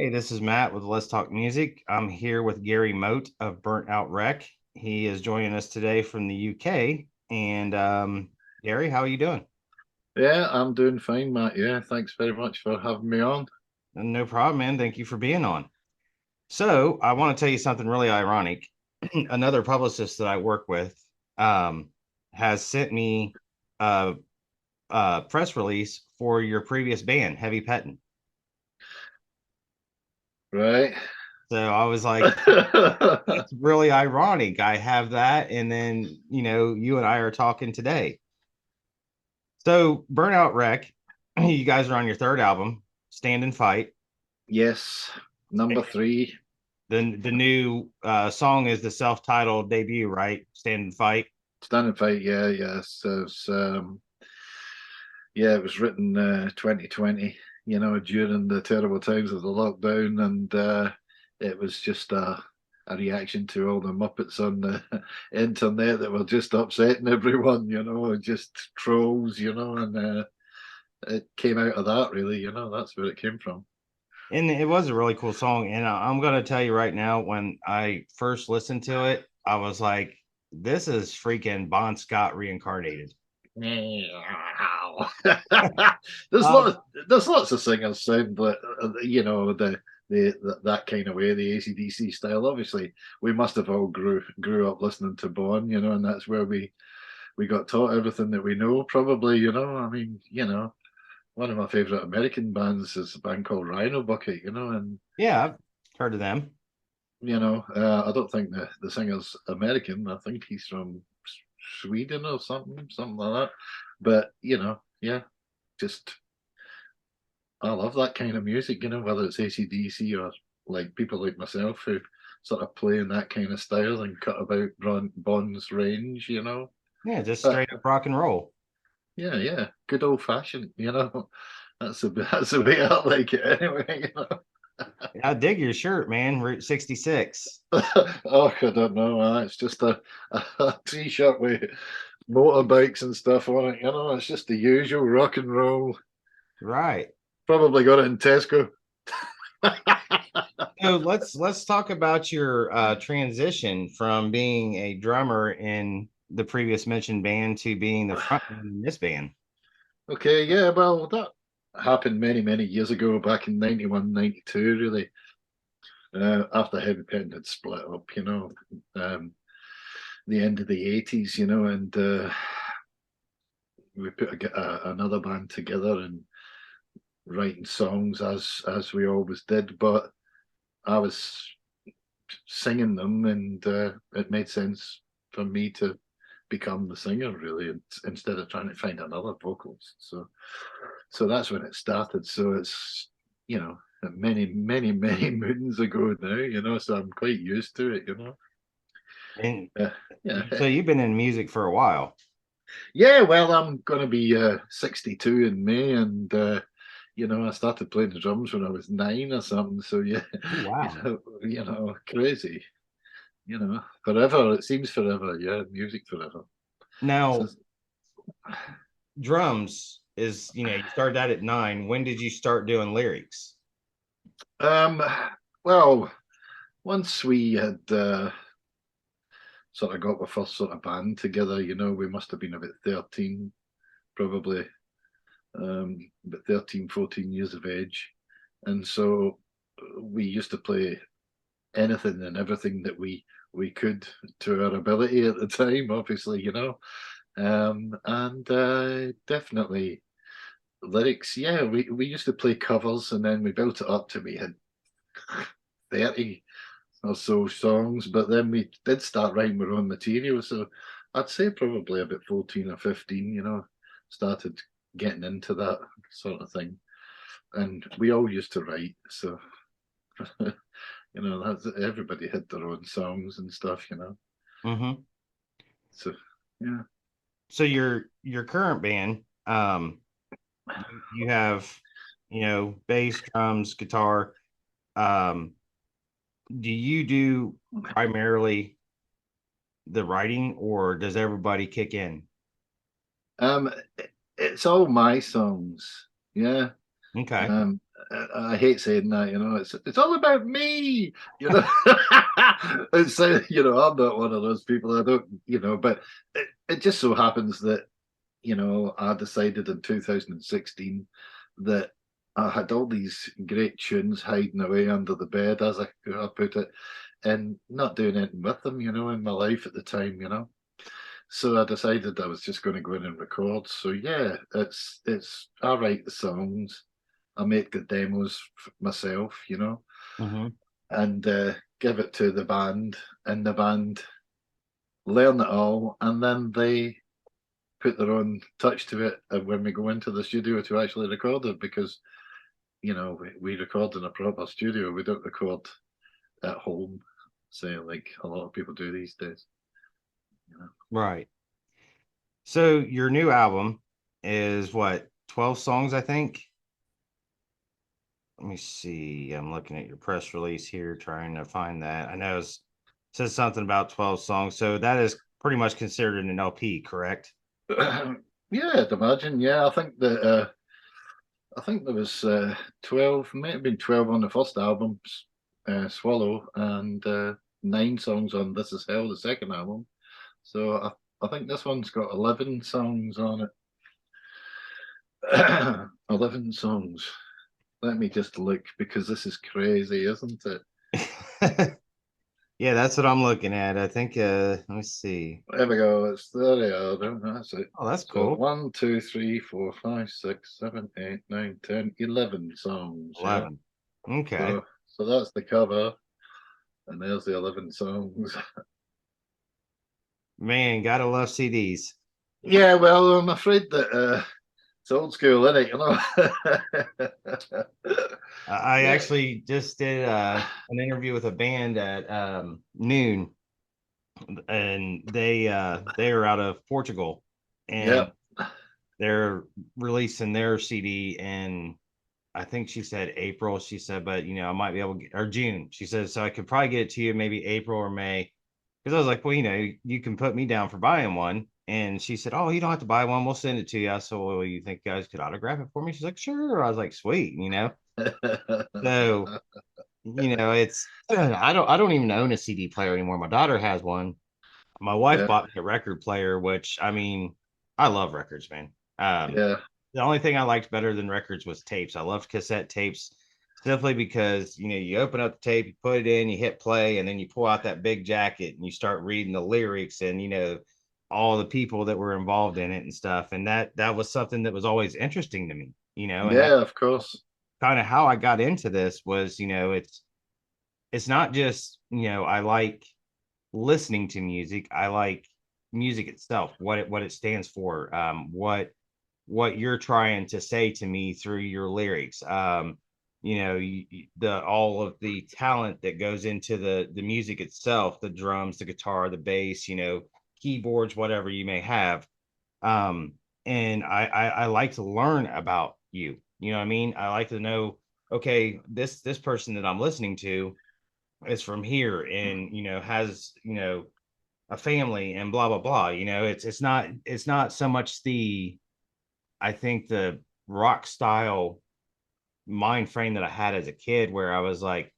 Hey, this is Matt with Let's Talk Music. I'm here with Gary Moat of Burnt Out Wreck. He is joining us today from the UK. And Gary, how are you doing? Yeah, I'm doing fine, Matt. Yeah, thanks very much for having me on. No problem, man. Thank you for being on. So, I want to tell you something really ironic. Another publicist that I work with um, has sent me a, a press release for your previous band, Heavy Pettin'. Right. So I was like, that's really ironic. I have that, and then you and I are talking today. So Burnout Wreck, you guys are on your third album, Stand and Fight. Yes, number three. The new song is the self-titled debut, right? Stand and Fight. Stand and fight. Yeah, yes. Yeah, it was written 2020. During the terrible times of the lockdown, and it was just a reaction to all the Muppets on the internet that were just upsetting everyone. Just trolls. And it came out of that. Really, that's where it came from. And it was a really cool song. And I'm gonna tell you right now, when I first listened to it, I was like, this is freaking Bon Scott reincarnated. Meow. Um, There's lots of singers sound like that kind of way, the ACDC style. Obviously, we must have all grew up listening to Bon, and that's where we got taught everything that we know. Probably, I mean, one of my favorite American bands is a band called Rhino Bucket, and yeah, I've heard of them. I don't think the singer's American. I think he's from Sweden or something like that. But yeah, just I love that kind of music. Whether it's AC/DC or like people like myself who sort of play in that kind of style and cut about Bond's range. Yeah, just But straight up rock and roll. yeah, yeah, good old fashioned. That's the way I like it anyway. I dig your shirt, man. Route 66. Oh, I don't know. It's just a t-shirt with motorbikes and stuff on it. It's just the usual rock and roll. Right. Probably got it in Tesco. So let's talk about your transition from being a drummer in the previous mentioned band to being the frontman in this band. Okay, yeah, well, that happened many, many years ago, back in 91, 92, really, after Heavy Pen had split up, the end of the 80s, and we put another band together and writing songs as we always did, but I was singing them, and it made sense for me to become the singer, really, instead of trying to find another vocalist. So that's when it started. So it's many, many, many moons ago now. So I'm quite used to it. And Uh, yeah, so you've been in music for a while. yeah. Well, I'm going to be 62 in May, and I started playing the drums when I was 9 or something. So yeah, Oh, wow. crazy. Forever. It seems forever. Yeah, music forever. So, Now, drums is, you started that at 9. When did you start doing lyrics? um, well, once we had sort of got the first sort of band together, we must have been about 13, probably, about 13, 14 years of age. And so we used to play anything and everything that we could to our ability at the time, obviously, and definitely lyrics. Yeah, we used to play covers, and then we built it up to we had 30 or so songs, but then we did start writing our own material. So I'd say probably about 14 or 15, started getting into that sort of thing. And we all used to write. So, that's, everybody had their own songs and stuff. Hmm. So, yeah. So your current band, you have, bass, drums, guitar. Um, do you do primarily the writing, or does everybody kick in? Um, it's all my songs. Yeah. Okay. Um, I hate saying that, it's all about me, It's I'm not one of those people. I don't, but it just so happens that I decided in 2016 that I had all these great tunes hiding away under the bed, as I put it, and not doing anything with them, in my life at the time. So I decided I was just going to go in and record. So yeah, it's I write the songs, I make the demos myself, Hmm. and give it to the band, and the band learn it all, and then they put their own touch to it when we go into the studio to actually record it, because we record in a proper studio. We don't record at home, say, like a lot of people do these days. You know? Right. So your new album is what, 12 songs, I think? Let me see. I'm looking at your press release here, trying to find that. I know it says something about 12 songs. So that is pretty much considered an LP, correct? Yeah, I'd imagine. Yeah, I think there was 12, might have been 12 on the first album, Swallow, and 9 songs on This Is Hell, the second album. So I think this one's got 11 songs on it. 11 songs. Let me just look, because this is crazy, isn't it? Yeah, that's what I'm looking at. I think let me see. There we go. It's 30 album. That's it. Oh, that's So cool. 1, 2, 3, 4, 5, 6, 7, 8, 9, 10, 11 songs. Yeah. 11. Okay. So that's the cover, and there's the 11 songs. Man, gotta love CDs. Yeah, well, I'm afraid that it's old school, isn't it? I Yeah, actually just did an interview with a band at noon, and they are out of Portugal, yeah. and they're releasing their CD in, I think she said April. She said, but I might be able to get, or June. She said, so I could probably get it to you maybe April or May. Because I was like, well, you can put me down for buying one. And she said, oh, you don't have to buy one. We'll send it to you. I said, well, you think you guys could autograph it for me? She's like, sure. I was like, sweet. So, it's I don't even own a CD player anymore. My daughter has one. My wife Yeah, bought me a record player, which I mean, I love records, man. yeah. The only thing I liked better than records was tapes. I loved cassette tapes simply because you open up the tape, you put it in, you hit play, and then you pull out that big jacket and you start reading the lyrics and all the people that were involved in it and stuff. And that was something that was always interesting to me, and that's Yeah, of course. kind of how I got into this was, it's not just, I like listening to music. I like music itself, what it stands for, what you're trying to say to me through your lyrics. The all of the talent that goes into the music itself, the drums, the guitar, the bass, keyboards, whatever you may have. Um, and I like to learn about you. You know what I mean? I like to know, okay, this person that I'm listening to is from here and has a family and blah blah blah. It's not so much the, I think, the rock style mind frame that I had as a kid, where I was like,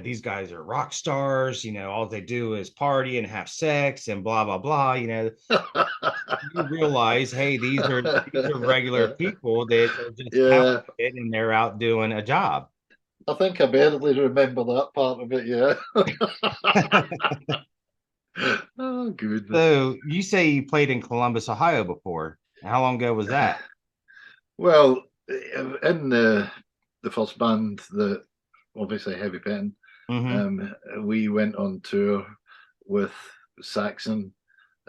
these guys are rock stars, all they do is party and have sex and blah blah blah. You realize, hey, these are regular people that are just Yeah, talented and they're out doing a job. I think I barely remember that part of it. Yeah. Oh, goodness. So you say you played in Columbus, Ohio before. How long ago was that? Well, in the first band, the obviously Heavy Pen, Mm-hmm. we went on tour with Saxon,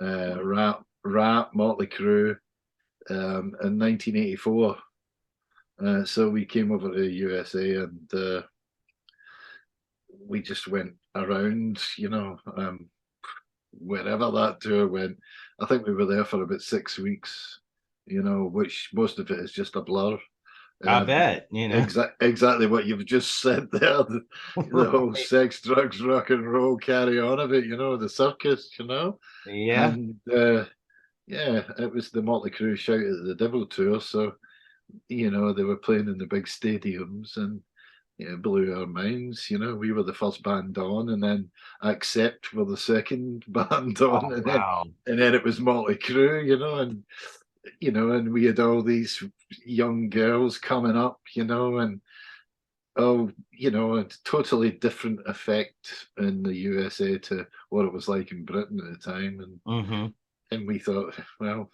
Rap, Motley Crue, in 1984. So we came over to the USA, and we just went around, wherever that tour went. I think we were there for about 6 weeks, which most of it is just a blur. I Um, bet. exactly what you've just said there. The whole Right. sex, drugs, rock and roll carry on of it, the circus, Yeah. and yeah, it was the Motley Crue Shout at the Devil tour. So They were playing in the big stadiums, and it blew our minds. We were the first band on, and then Accept were the second band on, Oh, wow. and then it was Motley Crue, and we had all these young girls coming up, and a totally different effect in the USA to what it was like in Britain at the time, Hmm. and we thought, well,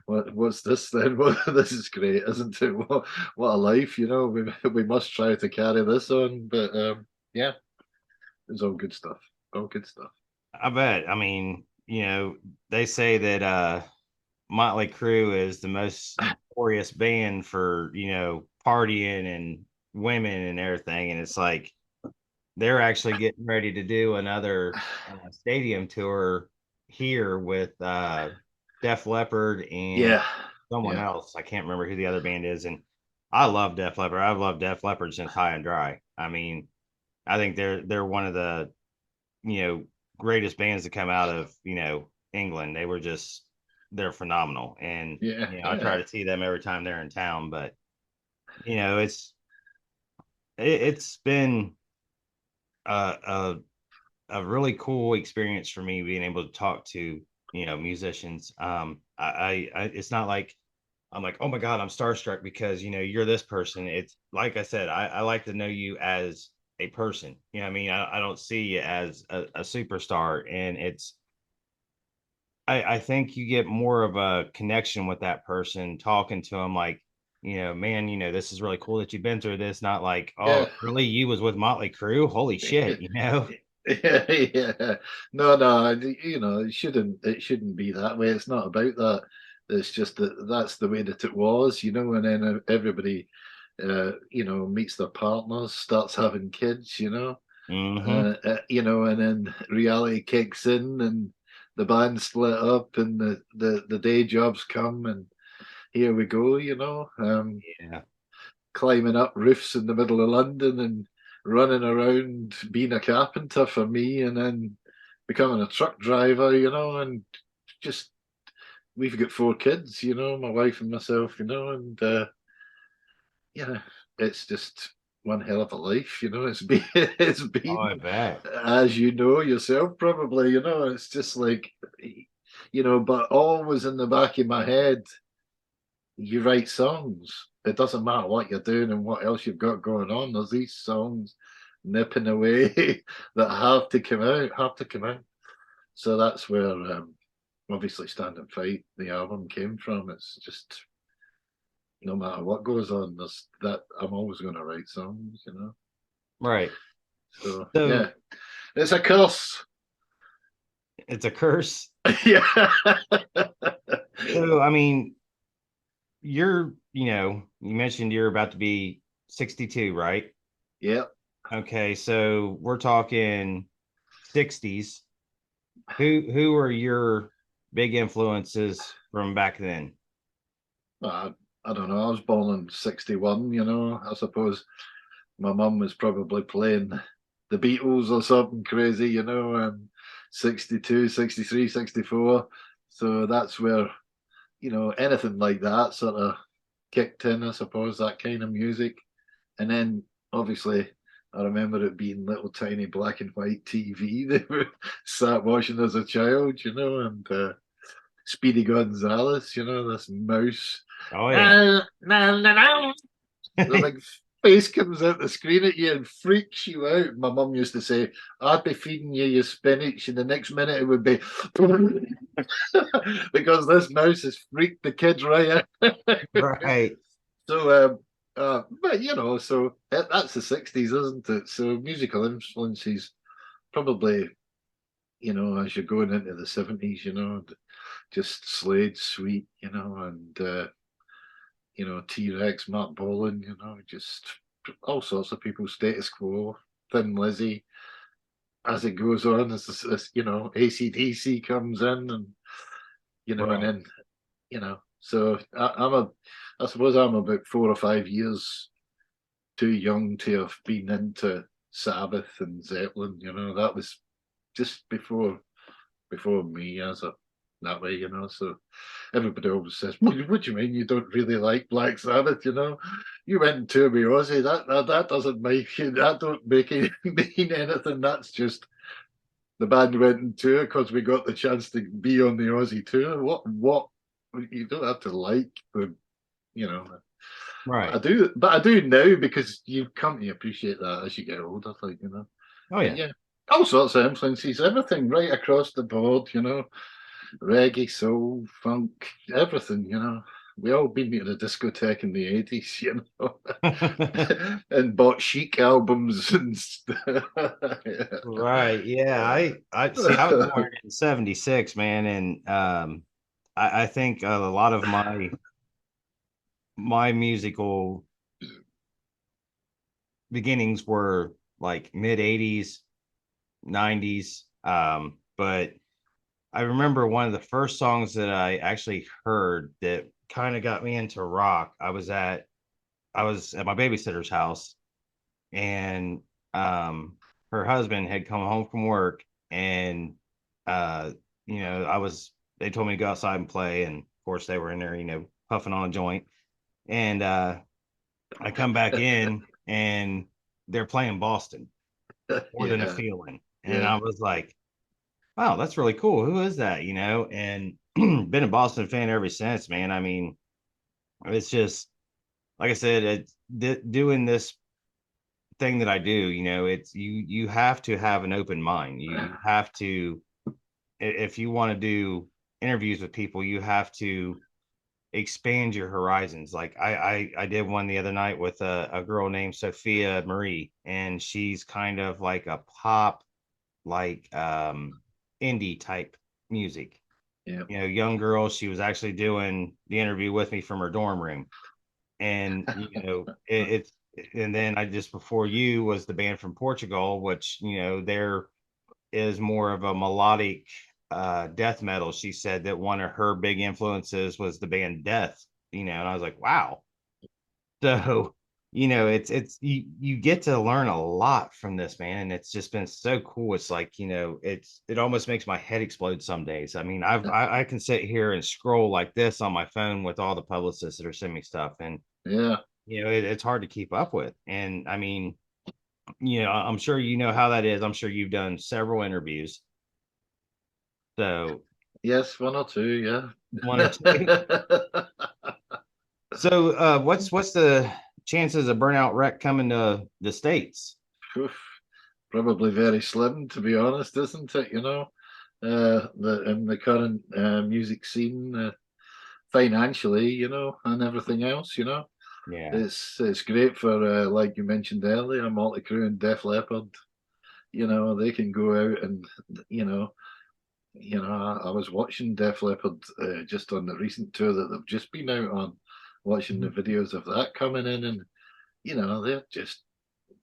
what's this then? Well, this is great, isn't it? What a life, we must try to carry this on. But yeah, it's all good stuff. All good stuff. I bet. I mean, they say that Motley Crue is the most notorious band for, partying and women and everything. And it's like they're actually getting ready to do another stadium tour here with Def Leppard and Yeah, someone yeah, else. I can't remember who the other band is. And I love Def Leppard. I've loved Def Leppard since High and Dry. I mean, I think they're one of the, you know, greatest bands to come out of, England. They're phenomenal. And, yeah, I try yeah, to see them every time they're in town, but it's been a, a a really cool experience for me being able to talk to musicians. It's not like I'm like, oh my god, I'm starstruck because you're this person. It's like I said, I like to know you as a person. You know what I mean? I don't see you as a superstar, and I think you get more of a connection with that person talking to them like, man, this is really cool that you've been through this. Not like, oh, yeah. really, you was with Motley Crue? Holy shit. Yeah, yeah. No, no, it shouldn't be that way. It's not about that. It's just that that's the way that it was, and then everybody meets their partners, starts having kids, Hmm. and then reality kicks in and the band split up and the day jobs come and here we go, Yeah. climbing up roofs in the middle of London and running around being a carpenter for me, and then becoming a truck driver, and just we've got 4 kids, my wife and myself, and yeah, it's just one hell of a life, It's been it's Oh, been I bet. as you know yourself, probably, it's just like but always in the back of my head, you write songs. It doesn't matter what you're doing and what else you've got going on. There's these songs nipping away that have to come out. So that's where obviously Stand and Fight, the album, came from. It's just no matter what goes on, there's that I'm always going to write songs. Right. So yeah, So it's a curse. it's a curse. Yeah, So, I mean, you mentioned you're about to be 62, right? yeah. Okay. So we're talking 60s. Who are your big influences from back then? I don't know. I was born in '61. I suppose my mum was probably playing the Beatles or something crazy, 62, 63, 64. So that's where, anything like that sort of kicked in, I suppose, that kind of music. And then obviously, I remember it being little tiny black and white TV they were sat watching as a child, and Speedy Gonzales, this mouse. Oh yeah. No, no, no, no. The big face comes out the screen at you and freaks you out. My mum used to say, I'd be feeding you your spinach, and the next minute it would be because this mouse has freaked the kids right out. Right. So, but so that's the '60s, isn't it? So, musical influences probably, as you're going into the '70s, just Slade, Sweet, and T Rex, Mark Bolan, just all sorts of people, Status Quo, Thin Lizzy. As it goes on, as ACDC comes in, and and Right. then so I suppose I'm about 4 or 5 years too young to have been into Sabbath and Zeppelin. That was just before me as a. that way, you know. So everybody always says, what do you mean you don't really like Black Sabbath? You know, you went and toured with Ozzy. That doesn't make you. That don't make it mean anything. That's just the band went and tour because we got the chance to be on the Aussie tour. What? You don't have to like the, you know. But I Right. do, but I do now because you come to appreciate that as you get older, like you know. Oh But yeah. yeah, all sorts of influences, everything right across the board, you know, reggae, soul, funk, everything, you know. We all been to the discotheque in the 80s, you know, and bought chic albums and stuff. Right. Yeah. I see I was born in 76, man, and I think a lot of my musical beginnings were like mid 80s, 90s. But I remember one of the first songs that I actually heard that kind of got me into rock. I was at my babysitter's house, and her husband had come home from work, and uh I was they told me to go outside and play, and of course they were in there, puffing on a joint. And I come back in, and they're playing Boston, More Than a Yeah, Feeling. And yeah, I was like, wow, that's really cool. Who is that? And been a Boston fan ever since, man. I mean, it's just like I said, doing this thing that I do, it's you have to have an open mind. You have to, if you want to do interviews with people, you have to expand your horizons. Like I did one the other night with a girl named Sophia Marie, and she's kind of like a pop, like indie type music. yeah. Young girl. She was actually doing the interview with me from her dorm room, and it's and then I just before you was the band from Portugal, which there is more of a melodic death metal. She said that one of her big influences was the band Death, and I was like, wow. So, it's you get to learn a lot from this, man, and it's just been so cool. It's like, it almost makes my head explode some days. I mean, I can sit here and scroll like this on my phone with all the publicists that are sending me stuff, and Yeah. it's hard to keep up with. And I mean, I'm sure you know how that is. I'm sure you've done several interviews. So Yes, one or two, one or yeah. two. So what's the chances of Burnout Wreck coming to the States? Oof, probably very slim, to be honest, isn't it? You know, the in the current music scene, financially, you know, and everything else, you know, Yeah. it's great for like you mentioned earlier, Multi Crew and Def Leppard. You know, they can go out and you know, I was watching Def Leppard just on the recent tour that they've just been out on, watching the Mhm. videos of that coming in, and you know, they're just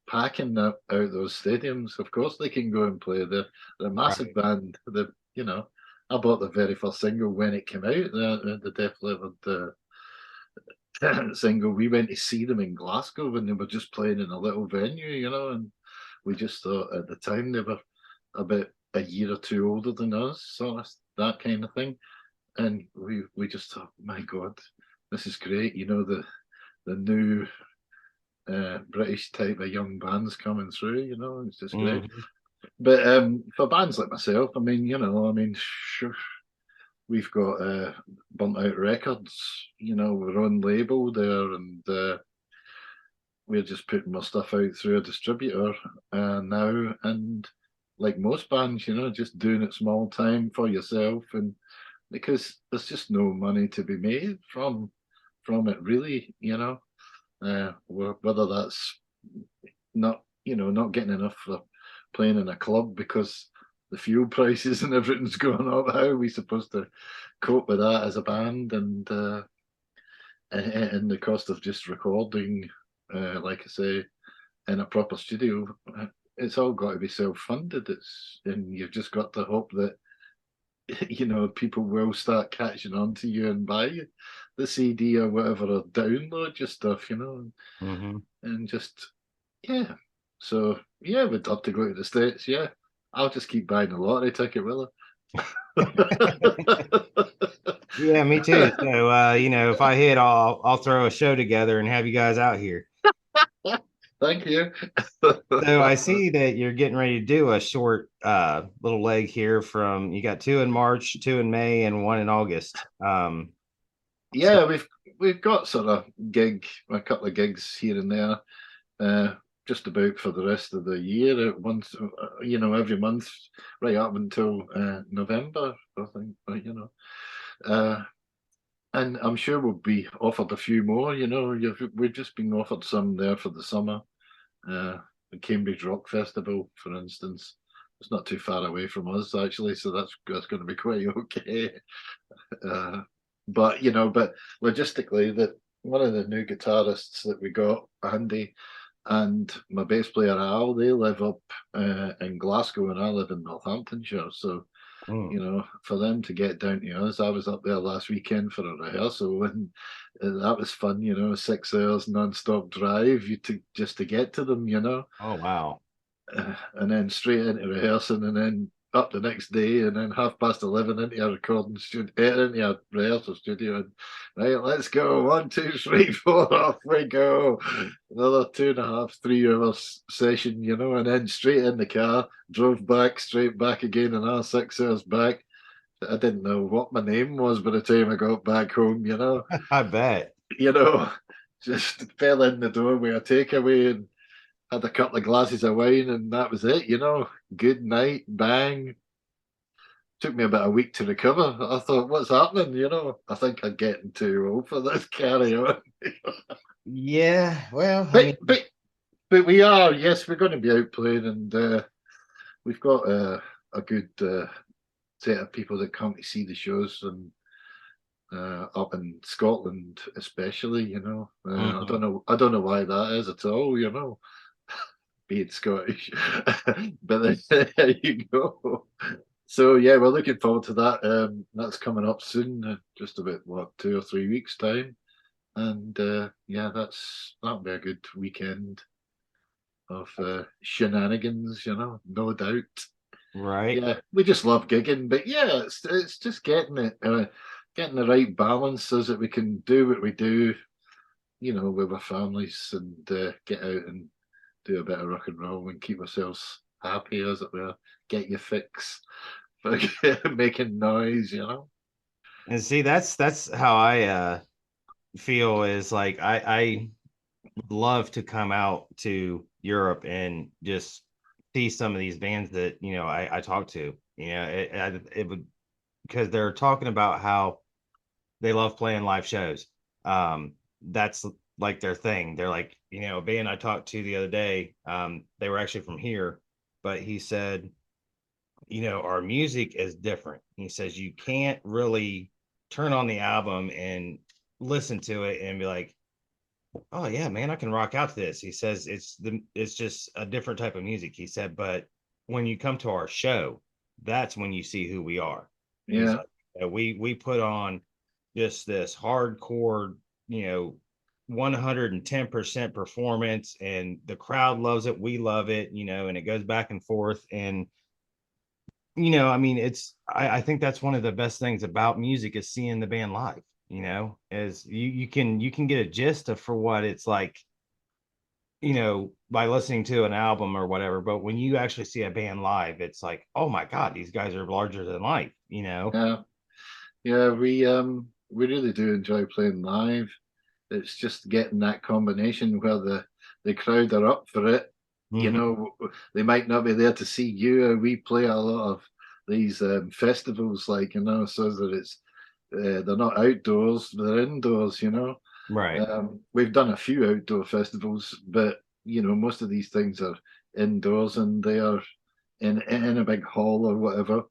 packing out those stadiums. Of course, they can go and play. They're a massive Right. band. You know, I bought the very first single when it came out, the Def Leppard single. We went to see them in Glasgow when they were just playing in a little venue, you know, and we just thought at the time they were about a year or two older than us, sort of that kind of thing. And we just thought, my God, this is great. You know, the new British type of young bands coming through, you know, it's just great. Mhm. But for bands like myself, I mean, you know, I mean, sure, we've got Burnt Out Records, you know, we're on label there, and we're just putting our stuff out through a distributor now. And like most bands, you know, just doing it small time for yourself, and because there's just no money to be made from it, really, you know. Whether that's not not getting enough for playing in a club because the fuel prices and everything's going up. How are we supposed to cope with that as a band, and the cost of just recording, like I say, in a proper studio? It's all got to be self-funded. And you've just got to hope that people will start catching on to you and buy the CD or whatever, or download your stuff, Mhm. and just yeah. So yeah, we'd love to go to the States. Yeah, I'll just keep buying the lottery ticket, will I? Yeah, me too. So, if I hit, I'll throw a show together and have you guys out here. Thank you. So I see that you're getting ready to do a short little leg here from you got two in March, two in May, and one in August. So Yeah, we've got sort of a couple of gigs here and there, uh, just about for the rest of the year. Once, every month, right up until November, I think. Uh, and I'm sure we'll be offered a few more. We've just been offered some there for the summer. Uh, the Cambridge Rock Festival, for instance. It's not too far away from us actually, so that's going to be quite okay. Uh, but logistically, that one of the new guitarists that we got, Andy, and my bass player Al, they live up in Glasgow, and I live in Northamptonshire. So mm, for them to get down to us, I was up there last weekend for a rehearsal, and that was fun. 6 hours non-stop drive just to get to them. oh wow. And then straight into rehearsing, and then up the next day, and then 11:30 into a recording studio, into a rehearsal studio, and right, let's go, 1, 2, 3, 4, off we go. Another 2.5, 3 hours session, and then straight in the car, drove back, straight back again, and 6 hours back. I didn't know what my name was by the time I got back home, I bet. you know, just fell in the door with a takeaway and had a couple of glasses of wine, and that was it. Good night, bang. Took me about a week to recover. I thought, what's happening? I think I'm getting too old for this carry on. Yeah, well, I but, mean, but, but we are, yes, we're going to be out playing, and we've got a good set of people that come to see the shows, and up in Scotland, especially. mhm. I don't know why that is at all. Being Scottish. But there you go. So yeah, we're looking forward to that. That's coming up soon, just about what 2 or 3 weeks time, and yeah, that'll be a good weekend of shenanigans. No doubt. Right. Yeah, we just love gigging, but yeah, it's just getting the right balance so that we can do what we do, with our families, and get out and do a bit of rock and roll and keep ourselves happy, as it were. Get your fix for making noise. And see, that's how I feel is like I would love to come out to Europe and just see some of these bands that I talk to. It would because they're talking about how they love playing live shows. That's like their thing. They're like, a band I talked to the other day, they were actually from here, but he said, our music is different. He says you can't really turn on the album and listen to it and be like, oh yeah, man, I can rock out to this. He says it's just a different type of music. He said, but when you come to our show, that's when you see who we are. He's Yeah, like, we put on just this hardcore, you know, 110% performance, and the crowd loves it. We love it, and it goes back and forth. And I mean, I think that's one of the best things about music is seeing the band live. Is you can get a gist of for what it's like, by listening to an album or whatever. But when you actually see a band live, it's like, oh my God, these guys are larger than life. yeah, yeah. We really do enjoy playing live. It's just getting that combination where the crowd are up for it. You Hmm. know, they might not be there to see you. We play a lot of these festivals, like, so that they're not outdoors, they're indoors. Right. We've done a few outdoor festivals, but most of these things are indoors, and they are in a big hall or whatever,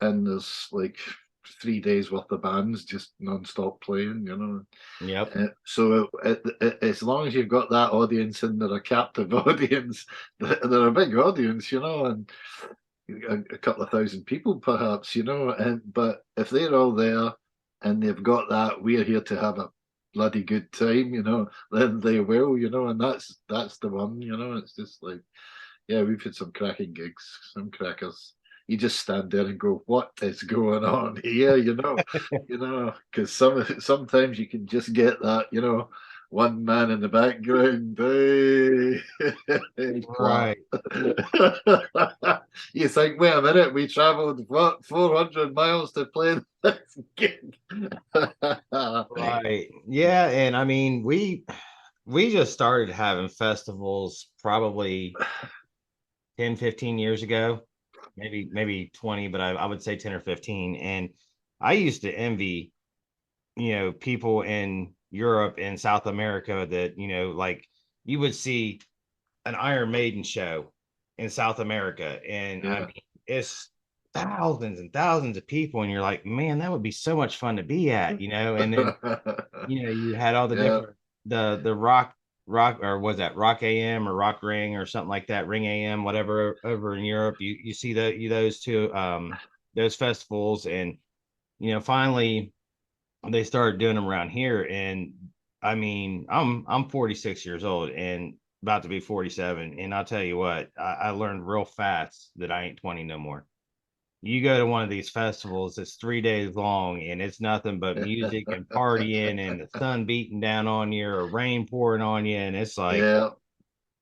and there's like 3 days worth of bands just non-stop playing. Yep. So as long as you've got that audience, and they're a captive audience, they're a big audience, and a couple of thousand people perhaps, and but if they're all there and they've got that, we're here to have a bloody good time, then they will, and that's the one. It's just like, yeah, we've had some cracking gigs, some crackers. you just stand there and go, "What is going on here?" Because sometimes you can just get that, one man in the background, hey, clap. Right. You think, wait a minute, we traveled what 400 miles to play this gig. Right. Yeah, and I mean, we just started having festivals probably 10, 15 years ago, maybe 20, but I would say 10 or 15. And I used to envy, people in Europe and South America that, like you would see an Iron Maiden show in South America. And I Yeah. mean, it's thousands and thousands of people. And you're like, man, that would be so much fun to be at, and then you had all the Yeah. different the rock or was that rock AM or rock ring or something like that, ring AM, whatever over in Europe. You see those two those festivals, and finally they started doing them around here. And I mean, I'm 46 years old and about to be 47, and I'll tell you what, I learned real fast that I ain't 20 no more. You go to one of these festivals, it's 3 days long, and it's nothing but music and partying and the sun beating down on you or rain pouring on you. And it's like, Yeah.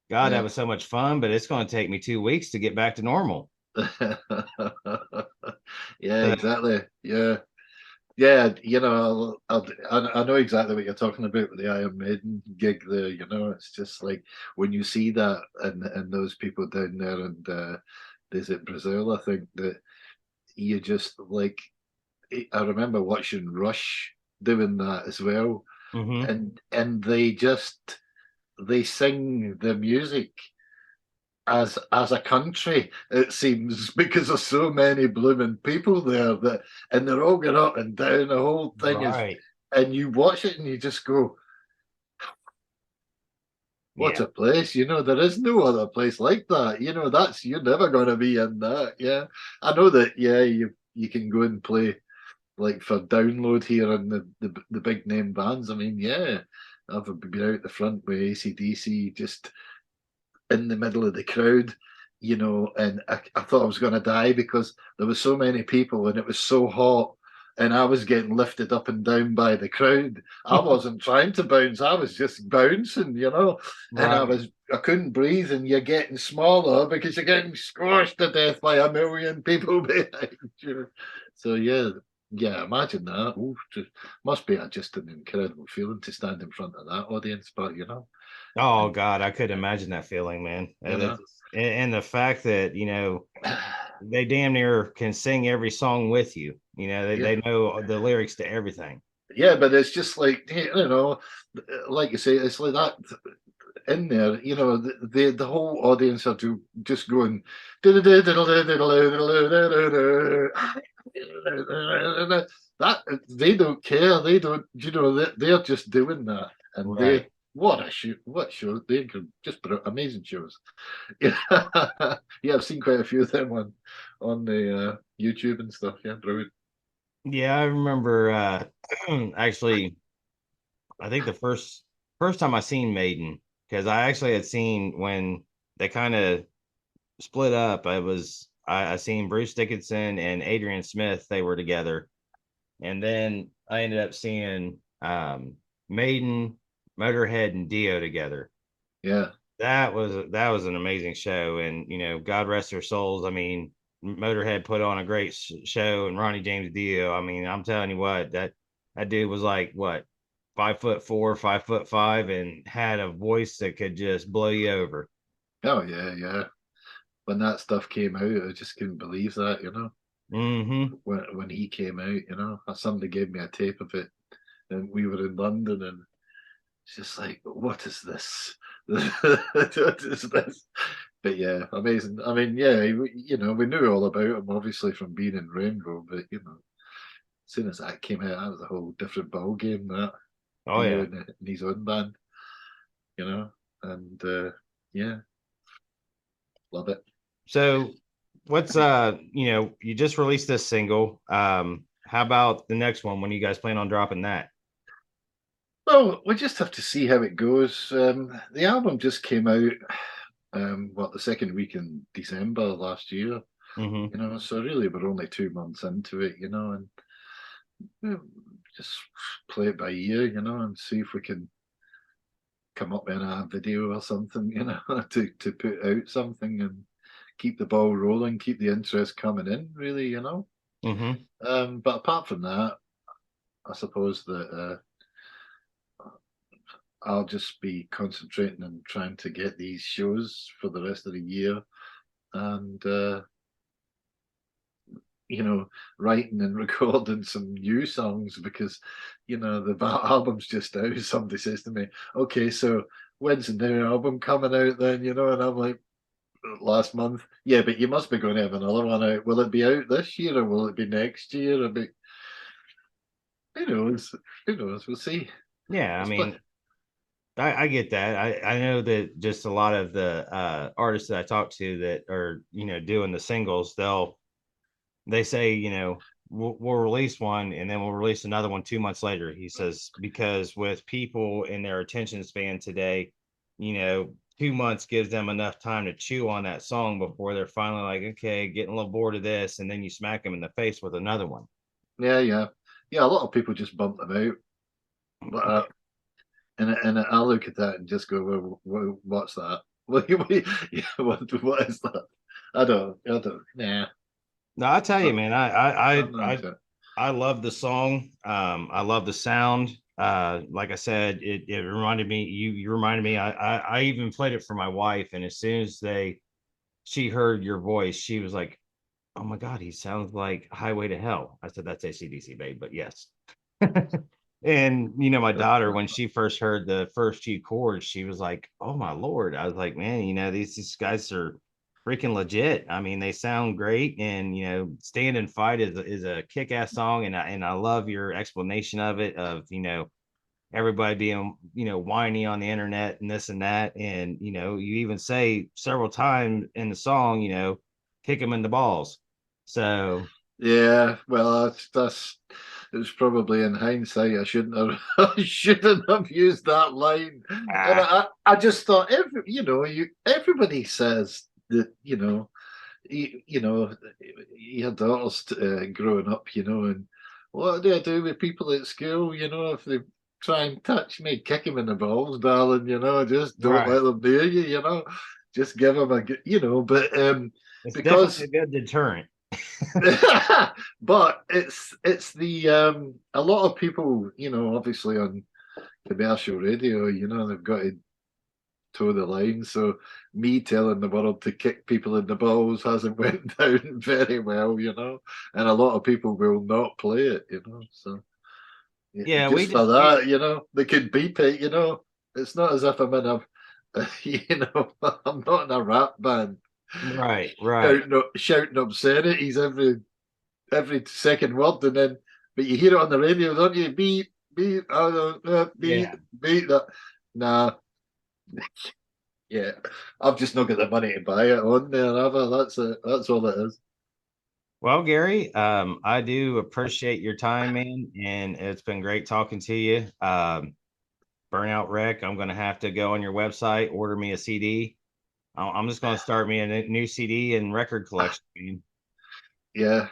God, that Yeah. was so much fun, but it's going to take me 2 weeks to get back to normal. Yeah, So, exactly. Yeah. Yeah, I know exactly what you're talking about with the Iron Maiden gig there. It's just like when you see that and those people down there, and is it Brazil? I think that you just like. I remember watching Rush doing that as well, mhm, and they sing the music as a country, it seems, because there's so many blooming people there and they're all going up and down. The whole thing is, right. and you watch it and you just go, "What Yeah. a place!" There is no other place like that. That's you're never going to be in that. Yeah, I know that. Yeah, you can go and play like for download here and the big name bands. I mean, yeah, I've been out the front with AC/DC just in the middle of the crowd, and I thought I was going to die because there was so many people and it was so hot. And I was getting lifted up and down by the crowd. I wasn't trying to bounce; I was just bouncing. And Right. I couldn't breathe. And you're getting smaller because you're getting squashed to death by a million people behind you. So yeah, imagine that. Ooh, must be just an incredible feeling to stand in front of that audience. But Oh and God, I could imagine that feeling, man. you know. And the fact that, they damn near can sing every song with you. They Yeah, know the lyrics to everything. yeah, but it's just like like you say, it's like that in there. The whole audience are just going that they don't care. They don't. They're just doing that, and they Right. what a show! What shows they can just put out amazing shows. Yeah, yeah, I've seen quite a few of them on the YouTube and stuff. Yeah, brilliant. Yeah, I remember actually I think the first time I seen Maiden, because I actually had seen when they kind of split up. I seen Bruce Dickinson and Adrian Smith, they were together. And then I ended up seeing Maiden, Motorhead, and Dio together. Yeah. That was an amazing show, and God rest their souls. I mean, Motorhead put on a great show, and Ronnie James Dio. I mean, I'm telling you what, that dude was like what 5'4", 5'5", and had a voice that could just blow you over. Oh yeah, yeah. When that stuff came out, I just couldn't believe that. Hmm. When he came out. Somebody gave me a tape of it, and we were in London, and it's just like, what is this? What is this? But yeah, amazing. I mean, yeah, we knew all about him obviously from being in Rainbow, but as soon as that came out, that was a whole different ball game. That Oh Dio yeah. in his own band, you know, and yeah, love it. So what's you just released this single. How about the next one? When you guys plan on dropping that? Well, we just have to see how it goes. The album just came out, the second week in December last year. Hmm. So really we're only 2 months into it, and yeah, just play it by ear, and see if we can come up with a video or something, to put out something and keep the ball rolling, keep the interest coming in, really, Hmm. But apart from that, I suppose that I'll just be concentrating and trying to get these shows for the rest of the year, and writing and recording some new songs, because the album's just out. Somebody says to me, "Okay, so when's the new album coming out then?" And I'm like, "Last month." "Yeah, but you must be going to have another one out. Will it be out this year or will it be next year?" I mean, who knows? Who knows? We'll see. Yeah, I It's mean, I get that. I know that just a lot of the artists that I talk to that are, doing the singles, they say, we'll release one and then we'll release another one 2 months later. He says, because with people in their attention span today, 2 months gives them enough time to chew on that song before they're finally like, okay, getting a little bored of this. And then you smack them in the face with another one. Yeah, yeah, yeah. A lot of people just bump them out, but and I look at that and just go, well, what's that? What is that? I don't. Nah, No, I tell you, not, man, I'm not into it. I love the song. I love the sound. Like I said, it reminded me. You reminded me. I even played it for my wife, and as soon as she heard your voice, she was like, "Oh my God, he sounds like Highway to Hell." I said, "That's AC/DC, babe," but yes. And my daughter, when she first heard the first few chords, she was like, "Oh my Lord." I was like, "Man, these guys are freaking legit. I mean, they sound great." And Stand and Fight is a kick-ass song, and I love your explanation of it, of everybody being whiny on the internet and this and that. And you even say several times in the song, kick them in the balls. So Yeah, well, that's it was probably in hindsight. I shouldn't have I shouldn't have used that line. And ah, I just thought everybody says that, your daughter's growing up, and what do I do with people at school? If they try and touch me, kick them in the balls, darling. Just don't right. let them near you. Just give them But It's definitely because a good deterrent. but it's the a lot of people, obviously on commercial radio, they've got to toe the line. So me telling the world to kick people in the balls hasn't went down very well, and a lot of people will not play it, So Yeah, we just for just we that, they could beep it, It's not as if I'm in I'm not in a rap band right, right. shouting obscenities every second word, and then but you hear it on the radio, don't you? Beep, beep, oh no, beep, Yeah. beep. That nah, yeah. I've just not got the money to buy it on there, ever. That's it. That's all it is. Well, Gary, I do appreciate your time, man, and it's been great talking to you. Burnout Wreck, I'm gonna have to go on your website, order me a CD. I'm just gonna start me a new CD and record collection, man. Yeah,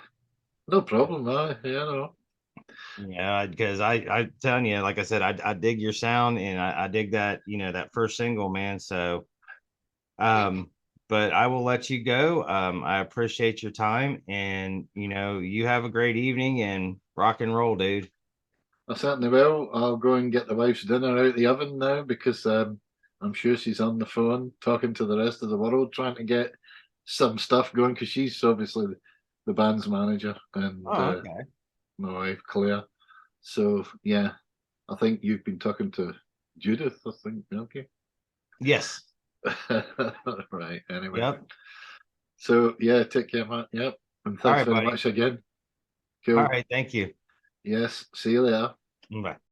no problem. No. Yeah, because I telling you, like I said, I dig your sound and I dig that, that first single, man. So Um, but I will let you go. I appreciate your time, and you have a great evening and rock and roll, dude. I certainly will. I'll go and get the wife's dinner out of the oven now, because I'm sure she's on the phone talking to the rest of the world, trying to get some stuff going, because she's obviously the band's manager, and Oh, okay. my wife Claire. So yeah, I think you've been talking to Judith, I think. Okay. Yes. Right. Anyway. Yep. So yeah, take care, Matt. Yep. And All thanks right, very buddy. much again. All Cool. right. Thank you. Yes. See you later. Bye.